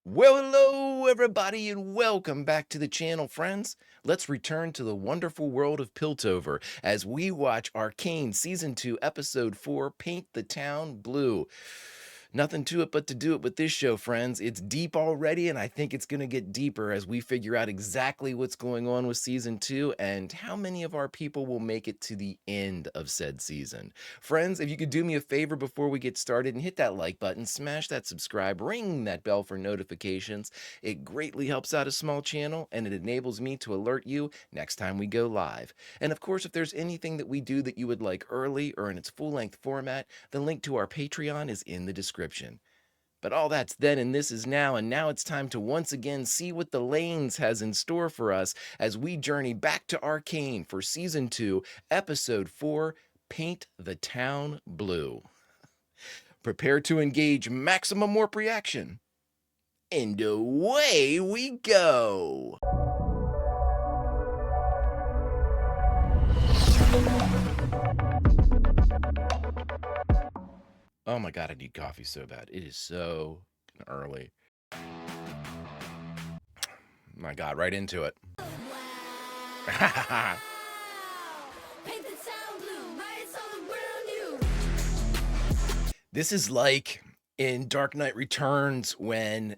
Well, hello everybody and welcome back to the channel, friends. Let's return to the wonderful world of Piltover as we watch Arcane Season 2, Episode 4, Paint the Town Blue. Nothing to it but to do it with this show, friends. It's deep already, and I think it's going to get deeper as we figure out exactly what's going on with Season 2 and how many of our people will make it to the end of said season. Friends, if you could do me a favor before we get started and hit that like button, smash that subscribe, ring that bell for notifications. It greatly helps out a small channel, and it enables me to alert you next time we go live. And of course, if there's anything that we do that you would like early or in its full-length format, the link to our Patreon is in the description. But all that's then and this is now, and now it's time to once again see what the Lanes has in store for us as we journey back to Arcane for Season 2, Episode 4, Paint the Town Blue. Prepare to engage maximum warp reaction. And away we go! Oh my god, I need coffee so bad. It is so early. My god, right into it. This is like in Dark Knight Returns when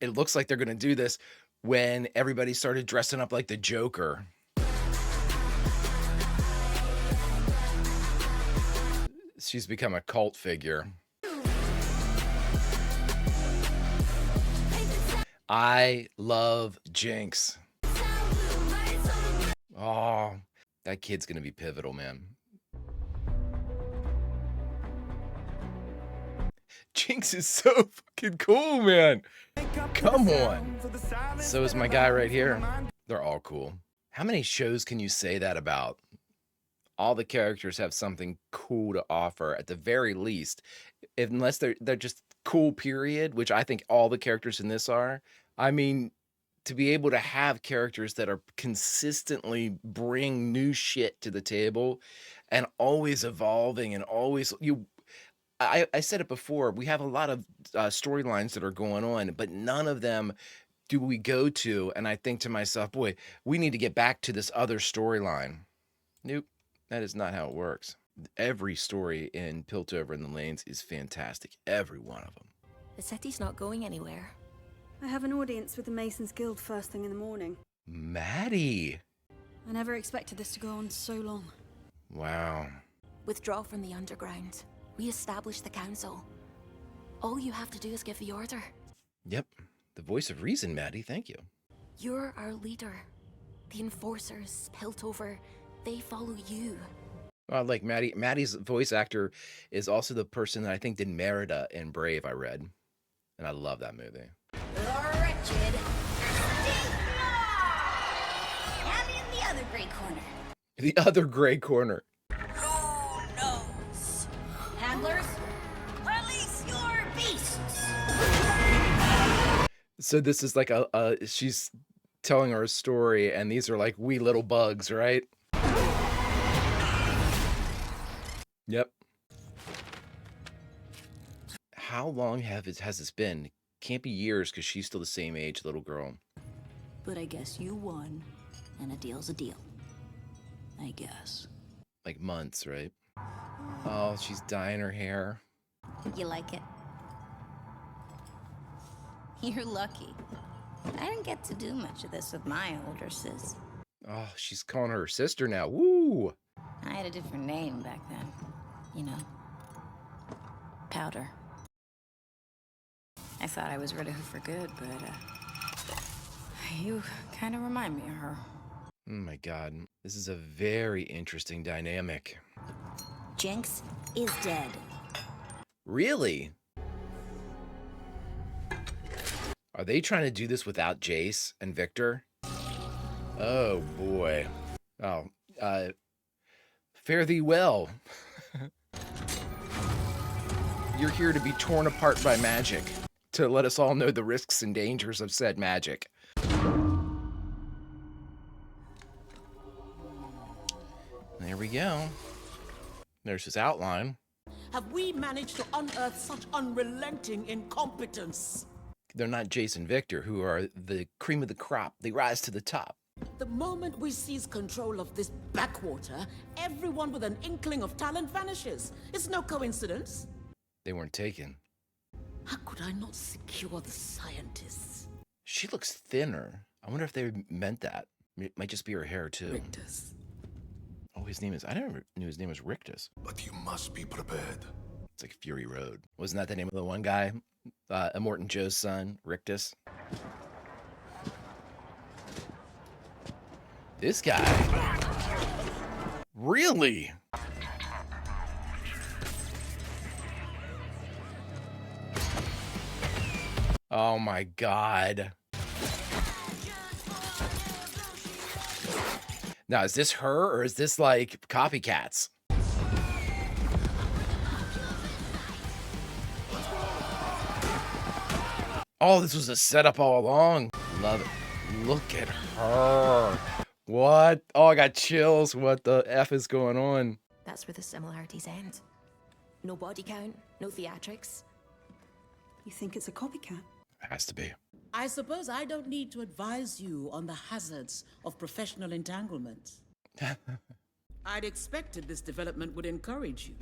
it looks like they're going to do this when everybody started dressing up like the Joker. She's become a cult figure. I love Jinx. Oh, that kid's gonna be pivotal, man. Jinx is so fucking cool, man. Come on. So is my guy right here. They're all cool. How many shows can you say that about? All the characters have something cool to offer at the very least, unless they're just cool, period, which I think all the characters in this are. I mean, to be able to have characters that are consistently bring new shit to the table and always evolving and always I said it before, we have a lot of storylines that are going on, but none of them do we go to, and I think to myself, boy, we need to get back to this other storyline. Nope. That is not how it works. Every story in Piltover and the Lanes is fantastic. Every one of them. The city's not going anywhere. I have an audience with the Masons Guild first thing in the morning. Maddie! I never expected this to go on so long. Wow. Withdraw from the underground. Re-establish the council. All you have to do is give the order. Yep. The voice of reason, Maddie. Thank you. You're our leader. The enforcers, Piltover, they follow you. Like Maddie's voice actor is also the person that I think did Merida in Brave, I read. And I love that movie. The wretched and in the other gray corner. The other gray corner. Who knows? Handlers, release your beasts. So this is like she's telling her a story, and these are like wee little bugs, right? Yep. How long has this been? Can't be years because she's still the same age, little girl. But I guess you won, and a deal's a deal. I guess. Like months, right? Oh, she's dyeing her hair. You like it? You're lucky. I didn't get to do much of this with my older sis. Oh, she's calling her sister now. Woo! I had a different name back then. You know, Powder. I thought I was rid of her for good, but you kind of remind me of her. Oh my god, this is a very interesting dynamic. Jinx is dead. Really? Are they trying to do this without Jace and Victor? Oh boy. Oh, fare thee well. You're here to be torn apart by magic, to let us all know the risks and dangers of said magic. There we go. There's his outline. Have we managed to unearth such unrelenting incompetence? They're not Jason Victor, who are the cream of the crop. They rise to the top. The moment we seize control of this backwater, everyone with an inkling of talent vanishes. It's no coincidence. They weren't taken. How could I not secure the scientists? She looks thinner. I wonder if they meant that. It might just be her hair, too. Rictus. Oh, his name is... I never knew his name was Rictus. But you must be prepared. It's like Fury Road. Wasn't that the name of the one guy? Immortan Joe's son, Rictus. This guy. Really? Oh my God. Now, is this her or is this like copycats? Oh, this was a setup all along. Love it. Look at her. What? Oh, I got chills. What the F is going on? That's where the similarities end. No body count, no theatrics. You think it's a copycat? Has to be. I suppose I don't need to advise you on the hazards of professional entanglements. I'd expected this development would encourage you.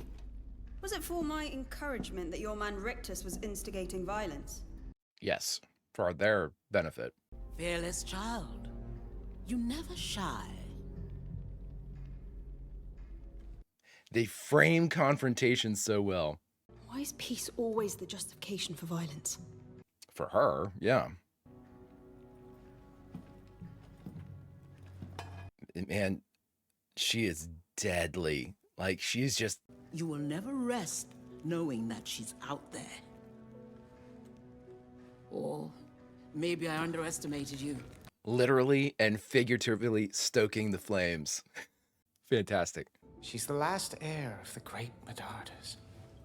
Was it for my encouragement that your man Rictus was instigating violence? Yes, for their benefit. Fearless child. You never shy. They frame confrontations so well. Why is peace always the justification for violence? For her, yeah. Man, she is deadly. Like, she's just... You will never rest knowing that she's out there. Or maybe I underestimated you. literally and figuratively stoking the flames. Fantastic. She's the last heir of the great Medardas.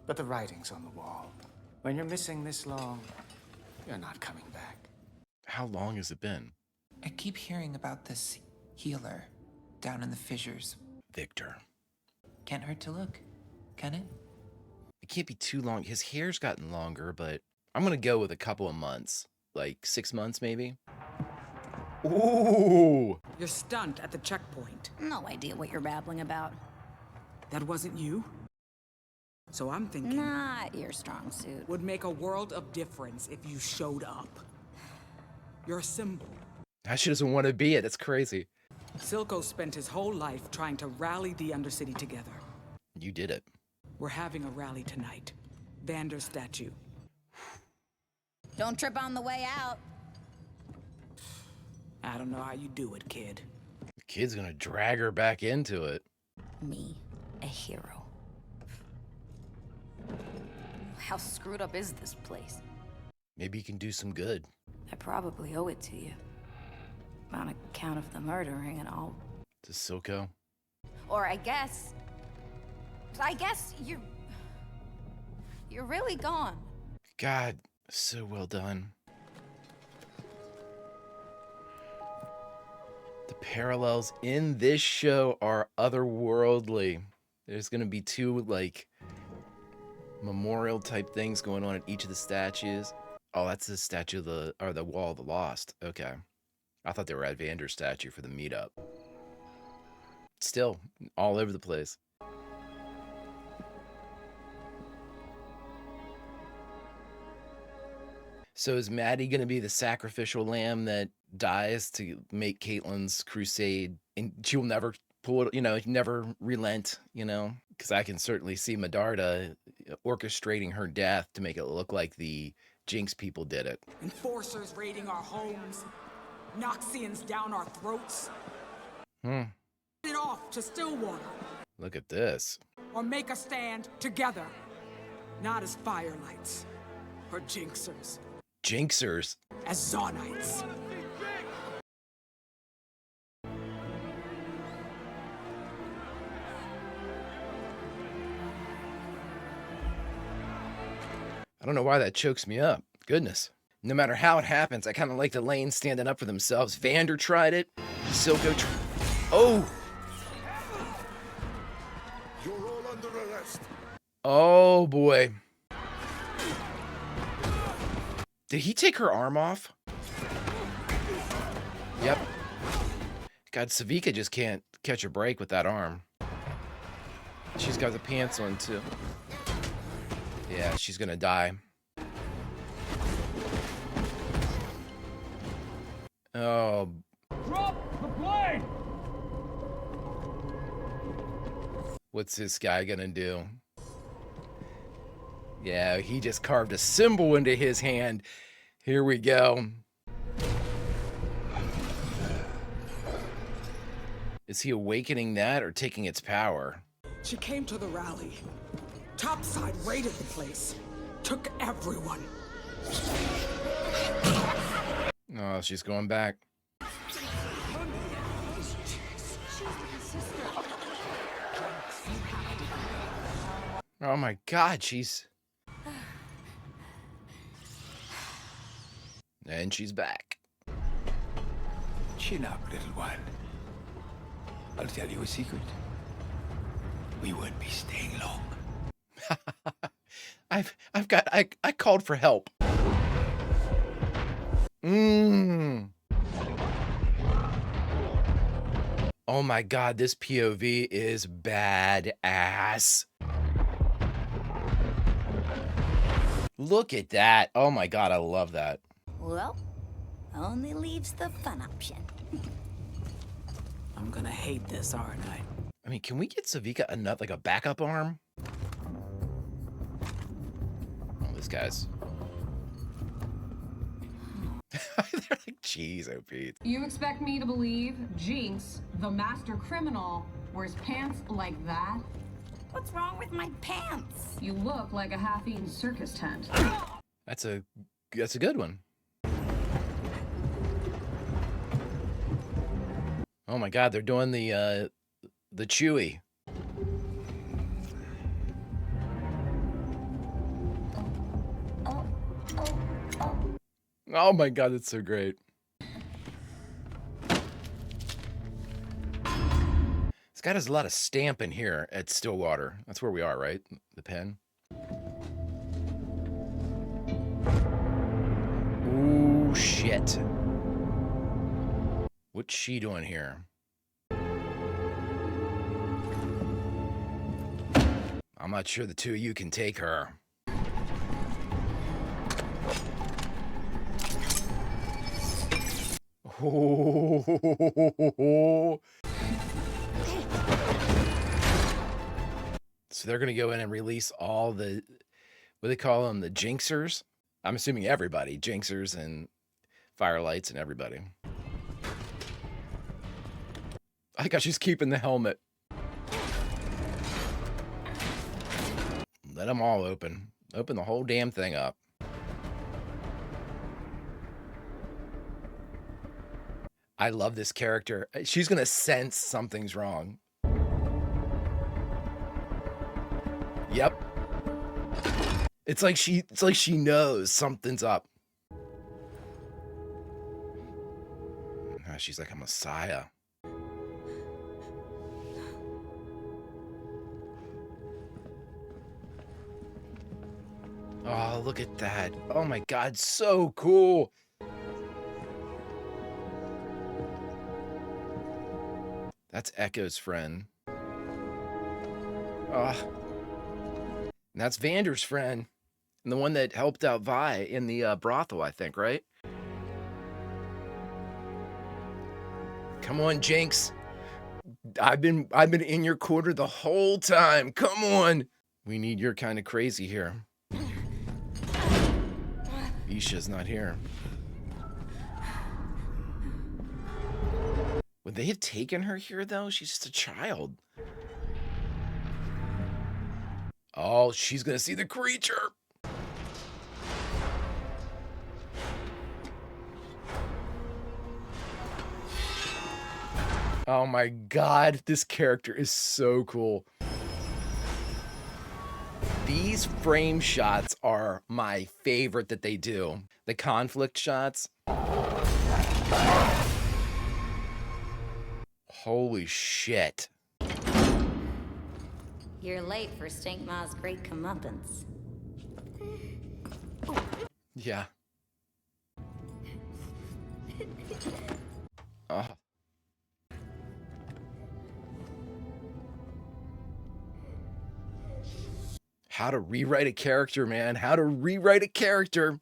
But the writing's on the wall. When you're missing this long, you're not coming back. How long has it been? I keep hearing about this healer down in the fissures. Victor. Can't hurt to look, can it? It can't be too long. His hair's gotten longer, but I'm going to go with a couple of months. Like 6 months, maybe? Ooh! You're stunned at the checkpoint. No idea what you're babbling about. That wasn't you? So I'm thinking... Not your strong suit. Would make a world of difference if you showed up. You're a symbol. Now she doesn't want to be it. That's crazy. Silco spent his whole life trying to rally the Undercity together. You did it. We're having a rally tonight. Vander's statue. Don't trip on the way out. I don't know how you do it, kid. The kid's going to drag her back into it. Me, a hero. How screwed up is this place? Maybe you can do some good. I probably owe it to you. On account of the murdering and all. To Silco. Or I guess you're really gone. God, so well done. The parallels in this show are otherworldly. There's going to be two, like, memorial type things going on at each of the statues. Oh, that's the statue of the Wall of the Lost. Okay. I thought they were at Vander's statue for the meetup. Still, all over the place. So is Maddie going to be the sacrificial lamb that dies to make Caitlyn's crusade? And she will never pull it, never relent, Because I can certainly see Medarda orchestrating her death to make it look like the Jinx people did it. Enforcers raiding our homes. Noxians down our throats. It off to Stillwater. Look at this. Or make a stand together. Not as firelights. Or Jinxers. Jinxers. As Zonites. I don't know why that chokes me up. Goodness. No matter how it happens, I kind of like the lanes standing up for themselves. Vander tried it. Silco Oh! You're all under arrest. Oh, boy. Did he take her arm off? Yep. God, Savika just can't catch a break with that arm. She's got the pants on, too. Yeah, she's gonna die. Oh. Drop the blade! What's this guy gonna do? Yeah, he just carved a symbol into his hand. Here we go. Is he awakening that or taking its power? She came to the rally. Topside raided the place. Took everyone. Oh, she's going back. Oh my God, she's... And she's back. Chin up, little one. I'll tell you a secret. We won't be staying long. I called for help. Oh my God, this POV is badass. Look at that. Oh my God, I love that. Well, only leaves the fun option. I'm gonna hate this, aren't I? I mean, can we get Savika enough, like a backup arm? Oh, this guy's... They're like, geez, oh Pete. You expect me to believe Jinx, the master criminal, wears pants like that? What's wrong with my pants? You look like a half-eaten circus tent. That's a good one. Oh my God, they're doing the Chewy. Oh my God, that's so great. This guy does a lot of stamping here at Stillwater. That's where we are, right? The pen. Ooh, shit. What's she doing here? I'm not sure the two of you can take her. Oh. So they're going to go in and release all the, what do they call them? The Jinxers? I'm assuming everybody. Jinxers and Firelights and everybody. I think she's keeping the helmet. Let them all open. Open the whole damn thing up. I love this character. She's going to sense something's wrong. Yep. It's like she knows something's up. She's like a messiah. Oh, look at that. Oh my God, so cool. That's Echo's friend. Oh. And that's Vander's friend. And the one that helped out Vi in the brothel, I think, right? Come on, Jinx. I've been in your corner the whole time. Come on. We need your kind of crazy here. Isha's not here. Would they have taken her here, though? She's just a child. Oh, she's gonna see the creature. Oh my God, this character is so cool. These frame shots are my favorite that they do. The conflict shots. Holy shit. You're late for Stinkma's great comeuppance. Yeah. Oh. How to rewrite a character, man. How to rewrite a character.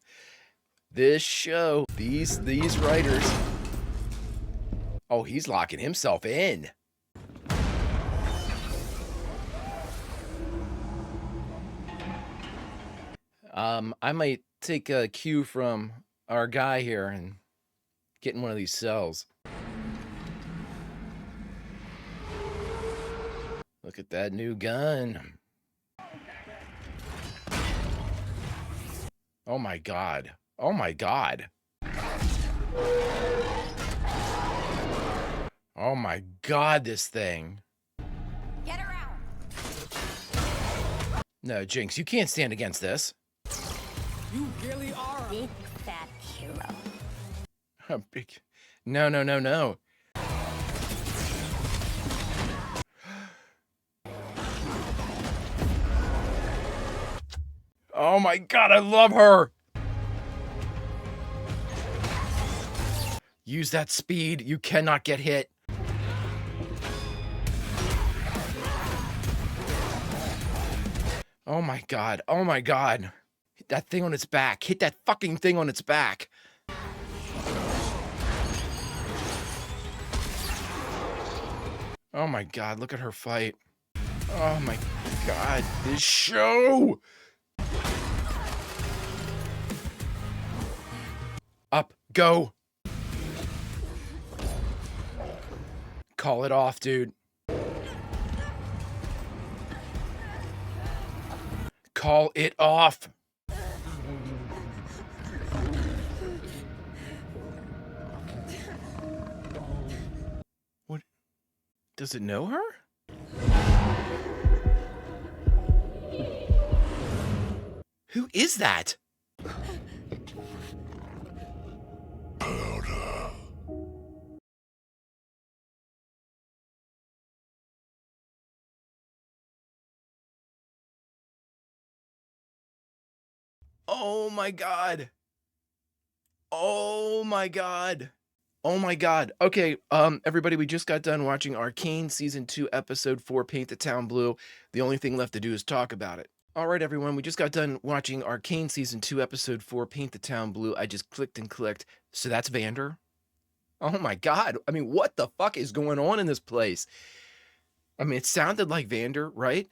This show, these writers. Oh, he's locking himself in. I might take a cue from our guy here and get in one of these cells. Look at that new gun. Oh my God. Oh my God. Oh my God, this thing. Get her out. No, Jinx, you can't stand against this. You really are a Big fat hero. Big. No, no, no, no. Oh my God, I love her. Use that speed. You cannot get hit. Oh my God. Oh my God. Hit that thing on its back. Hit that fucking thing on its back. Oh my God, look at her fight. Oh my God, this show. Up, go. Call it off, dude. Call it off. What? Does it know her? Who is that? Oh my God. Oh my God. Oh my God. Okay, everybody, we just got done watching Arcane Season 2, Episode 4, Paint the Town Blue. The only thing left to do is talk about it. All right, everyone, we just got done watching Arcane Season 2, Episode 4, Paint the Town Blue. I just clicked and clicked. So that's Vander? Oh my God. I mean, what the fuck is going on in this place? I mean, it sounded like Vander, right?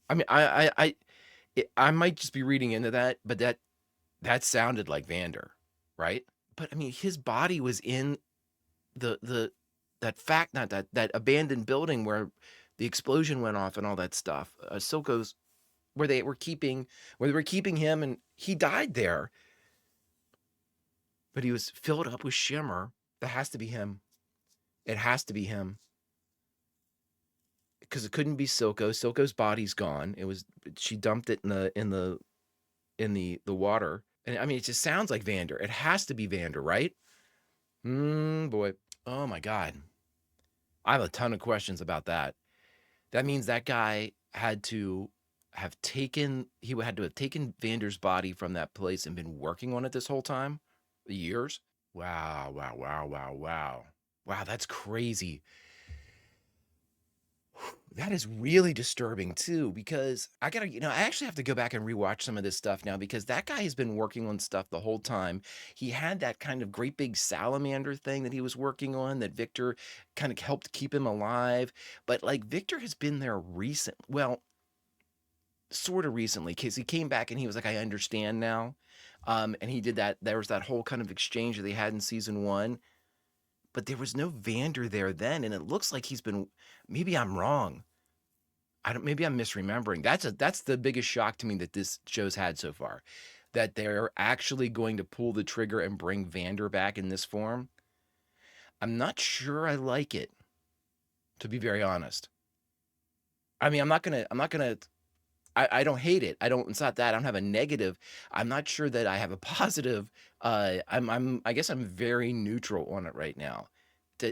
I mean, I might just be reading into that, but that sounded like Vander, right? But I mean, his body was in that abandoned building where the explosion went off and all that stuff. Silco's where they were keeping him, and he died there. But he was filled up with shimmer. That has to be him. It has to be him. Because it couldn't be Silco. Silco's body's gone. She dumped it in the water. And I mean, it just sounds like Vander. It has to be Vander, right? Boy. Oh my God. I have a ton of questions about that. That means that guy had to have taken Vander's body from that place and been working on it this whole time? Years? Wow, wow, wow, wow, wow. Wow, that's crazy. That is really disturbing too, because I actually have to go back and rewatch some of this stuff now, because that guy has been working on stuff the whole time. He had that kind of great big salamander thing that he was working on that Victor kind of helped keep him alive. But like Victor has been there sort of recently, because he came back and he was like, I understand now. And he did that. There was that whole kind of exchange that they had in season 1. But there was no Vander there then, and it looks like he's been. Maybe I'm wrong. Maybe I'm misremembering. That's the biggest shock to me that this show's had so far, that they're actually going to pull the trigger and bring Vander back in this form. I'm not sure I like it, to be very honest. I mean, I'm not gonna. I don't hate it. It's not that I don't have a negative. I'm not sure that I have a positive. I guess I'm very neutral on it right now,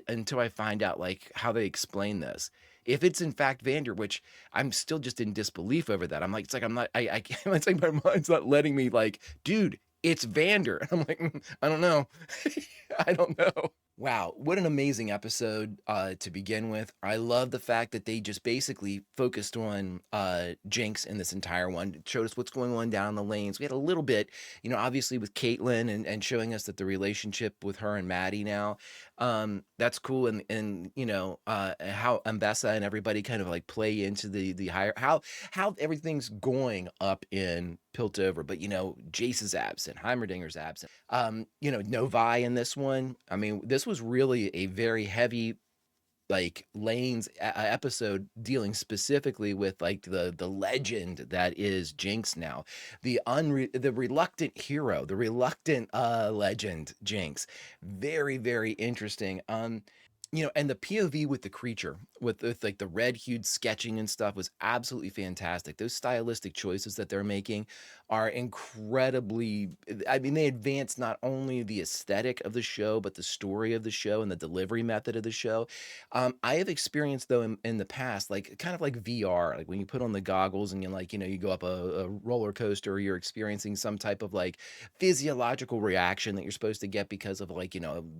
until I find out like how they explain this. If it's in fact Vander, which I'm still just in disbelief over that. I'm like, it's like I'm not. It's like my mind's not letting me. Like, dude, it's Vander. I'm like, I don't know. I don't know. Wow, what an amazing episode to begin with. I love the fact that they just basically focused on Jinx in this entire one. It showed us what's going on down the lanes. We had a little bit, obviously with Caitlyn and showing us that the relationship with her and Maddie now, that's cool. And how Ambessa and everybody kind of like play into the higher, how everything's going up in Piltover. But, Jace is absent, Heimerdinger's absent. Novi in this one. I mean, this was really a very heavy like lanes episode dealing specifically with like the legend that is Jinx now, the reluctant hero, the reluctant legend Jinx. Very, very interesting. And the POV with the creature, with like the red hued sketching and stuff was absolutely fantastic. Those stylistic choices that they're making are incredibly, I mean, they advance not only the aesthetic of the show, but the story of the show and the delivery method of the show. I have experienced though in the past, like kind of like VR, like when you put on the goggles and you go up a roller coaster, or you're experiencing some type of like physiological reaction that you're supposed to get because of like,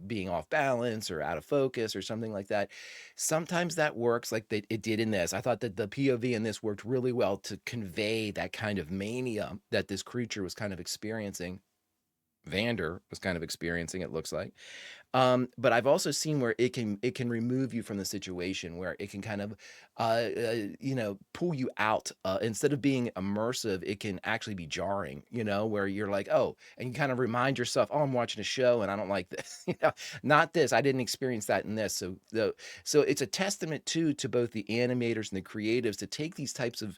being off balance or out of focus or something like that. Sometimes that works like it did in this. I thought that the POV in this worked really well to convey that kind of mania that this creature was kind of experiencing. Vander was kind of experiencing, it looks like. But I've also seen where it can remove you from the situation, where it can kind of pull you out. Instead of being immersive, it can actually be jarring, where you're like, oh, and you kind of remind yourself, oh, I'm watching a show and I don't like this. Not this. I didn't experience that in this. So it's a testament to both the animators and the creatives to take these types of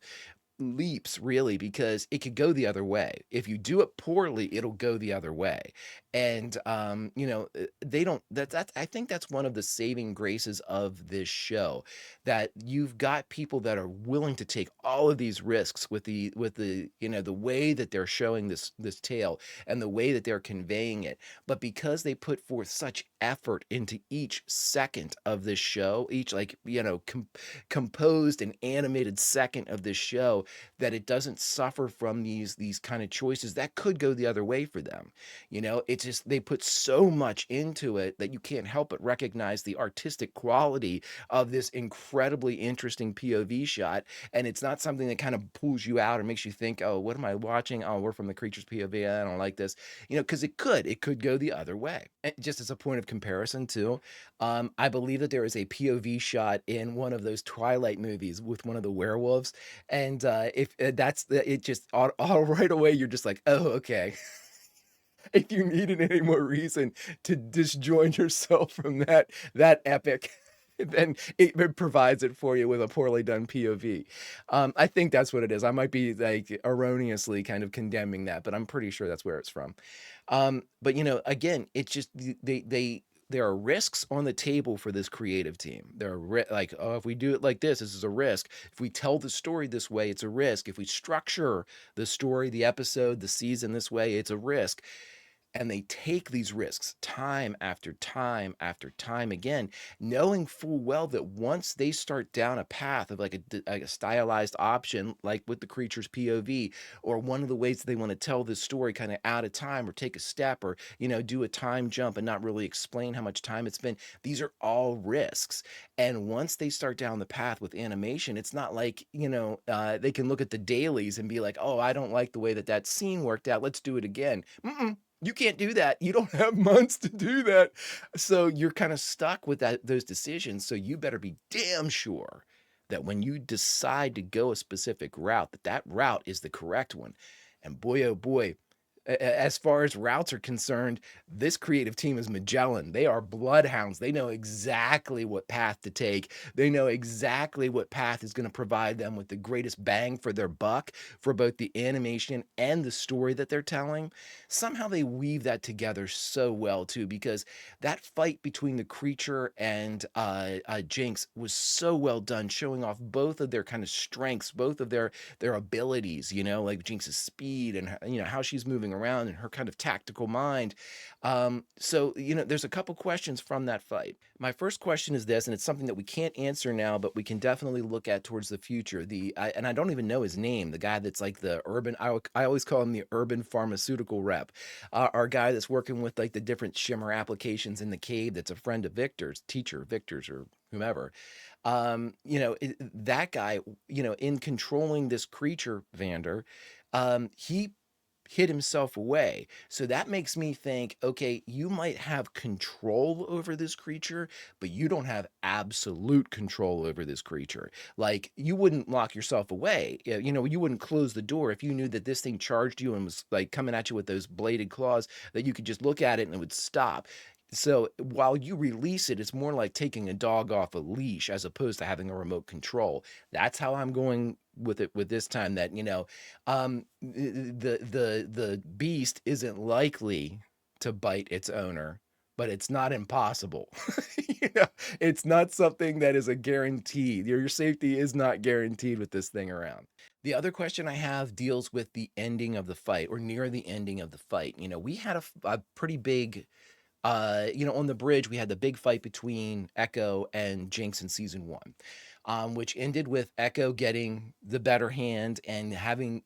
leaps, really, because it could go the other way. If you do it poorly, it'll go the other way. And they don't, that's I think that's one of the saving graces of this show, that you've got people that are willing to take all of these risks with the the way that they're showing this tale and the way that they're conveying it. But because they put forth such effort into each second of this show, each like composed and animated second of this show, that it doesn't suffer from these kind of choices that could go the other way for them. It's just they put so much into it that you can't help but recognize the artistic quality of this incredibly interesting POV shot. And it's not something that kind of pulls you out or makes you think, oh, what am I watching? Oh, we're from the creature's POV. I don't like this. Because it could go the other way. And just as a point of comparison too, I believe that there is a POV shot in one of those Twilight movies with one of the werewolves. And if that's it, just all right away, you're just like, oh, okay. If you needed any more reason to disjoin yourself from that epic, then it provides it for you with a poorly done POV. I think that's what it is. I might be like erroneously kind of condemning that, but I'm pretty sure that's where it's from. But again, it's just there are risks on the table for this creative team. There are like, oh, if we do it like this is a risk. If we tell the story this way, it's a risk. If we structure the story, the episode, the season this way, it's a risk. And they take these risks time after time after time again, knowing full well that once they start down a path of like a stylized option, like with the creature's POV, or one of the ways that they want to tell this story kind of out of time, or take a step, or do a time jump and not really explain how much time it's been, these are all risks. And once they start down the path with animation, it's not like they can look at the dailies and be like, oh, I don't like the way that scene worked out, let's do it again. You can't do that. You don't have months to do that. So you're kind of stuck with those decisions. So you better be damn sure that when you decide to go a specific route, that route is the correct one. And boy, oh boy, as far as routes are concerned, this creative team is Magellan. They are bloodhounds. They know exactly what path to take. They know exactly what path is going to provide them with the greatest bang for their buck for both the animation and the story that they're telling. Somehow they weave that together so well too, because that fight between the creature and Jinx was so well done, showing off both of their kind of strengths, both of their abilities, like Jinx's speed and how she's moving around and her kind of tactical mind. So, there's a couple questions from that fight. My first question is this, and it's something that we can't answer now, but we can definitely look at towards the future. And I don't even know his name, the guy that's like the urban, I always call him the urban pharmaceutical rep, our guy that's working with like the different shimmer applications in the cave, that's a friend of Victor's, teacher Victor's, or whomever. That guy, in controlling this creature, Vander, he hid himself away. So that makes me think, okay, you might have control over this creature, but you don't have absolute control over this creature. Like, you wouldn't lock yourself away. You wouldn't close the door if you knew that this thing charged you and was like coming at you with those bladed claws, that you could just look at it and it would stop. So while you release it, it's more like taking a dog off a leash as opposed to having a remote control. That's how I'm going with it with this time, that, the beast isn't likely to bite its owner, but it's not impossible. It's not something that is a guarantee. Your safety is not guaranteed with this thing around. The other question I have deals with the ending of the fight, or near the ending of the fight. We had a pretty big, on the bridge, we had the big fight between Echo and Jinx in season 1, which ended with Echo getting the better hand and having,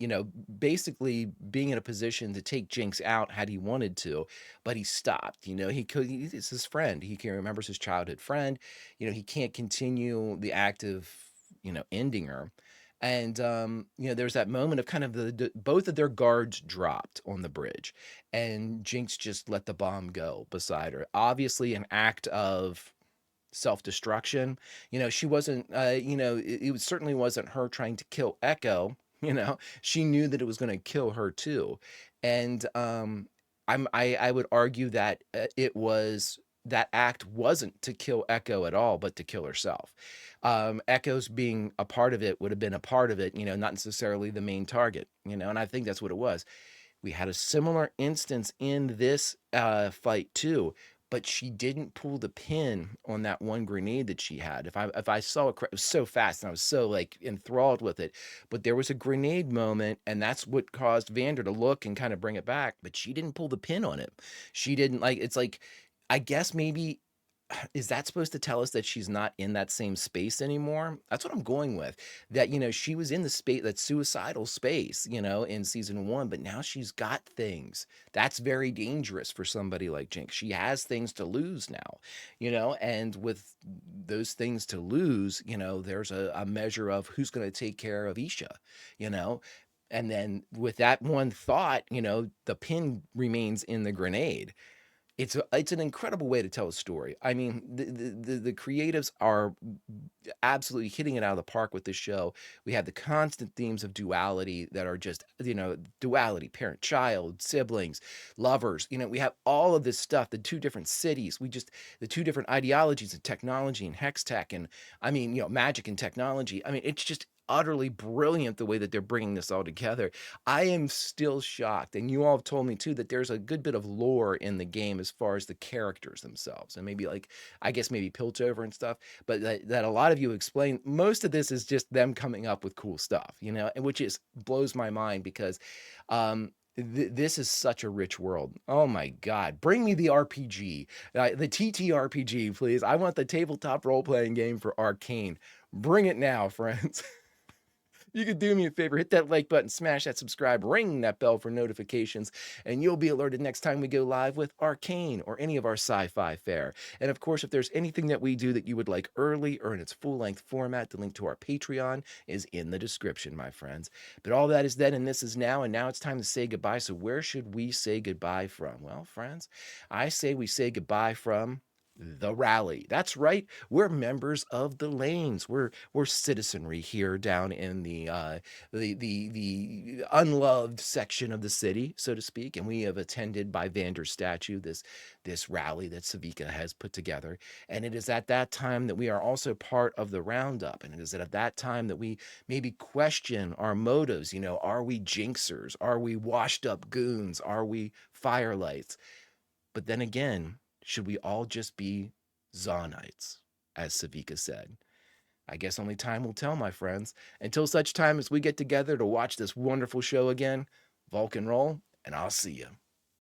basically being in a position to take Jinx out had he wanted to, but he stopped. It's his friend. He remembers his childhood friend. He can't continue the act of, ending her. And there's that moment of kind of both of their guards dropped on the bridge, and Jinx just let the bomb go beside her. Obviously, an act of self-destruction. She wasn't. It certainly wasn't her trying to kill Echo. She knew that it was going to kill her too, and I would argue that that act wasn't to kill Echo at all, but to kill herself. Echo's being a part of it would have been a part of it, not necessarily the main target, and I think that's what it was. We had a similar instance in this fight too, but she didn't pull the pin on that one grenade that she had. If I saw it was so fast and I was so like enthralled with it, but there was a grenade moment, and that's what caused Vander to look and kind of bring it back. But she didn't pull the pin on it. She didn't, like, it's like, I guess maybe, is that supposed to tell us that she's not in that same space anymore? That's what I'm going with. That, she was in the space, that suicidal space, in season 1, but now she's got things. That's very dangerous for somebody like Jinx. She has things to lose now, and with those things to lose, there's a measure of who's going to take care of Isha, and then with that one thought, the pin remains in the grenade. It's an incredible way to tell a story. I mean, the creatives are absolutely hitting it out of the park with this show. We have the constant themes of duality that are just, duality, parent, child, siblings, lovers. We have all of this stuff, the two different cities, the two different ideologies of technology and hex tech, and I mean, magic and technology. I mean, it's just utterly brilliant the way that they're bringing this all together. I am still shocked, and you all have told me too, that there's a good bit of lore in the game as far as the characters themselves, and maybe like, I guess maybe Piltover and stuff, but that a lot of you explain. Most of this is just them coming up with cool stuff, and which blows my mind, because this is such a rich world. Oh my God. Bring me the RPG, the TTRPG, please. I want the tabletop role-playing game for Arcane. Bring it now, friends. You could do me a favor, hit that like button, smash that subscribe, ring that bell for notifications, and you'll be alerted next time we go live with Arcane or any of our sci-fi fare. And of course, if there's anything that we do that you would like early or in its full-length format, the link to our Patreon is in the description, my friends. But all that is then, and this is now, and now it's time to say goodbye. So where should we say goodbye from? Well, friends, I say we say goodbye from the rally. That's right. We're members of the lanes. We're citizenry here down in the unloved section of the city, so to speak. And we have attended by Vander's statue this rally that Savika has put together. And it is at that time that we are also part of the roundup. And it is at that time that we maybe question our motives. Are we jinxers? Are we washed up goons? Are we firelights? But then again, should we all just be Zonites, as Savika said? I guess only time will tell, my friends. Until such time as we get together to watch this wonderful show again, Vulcan roll and I'll see you.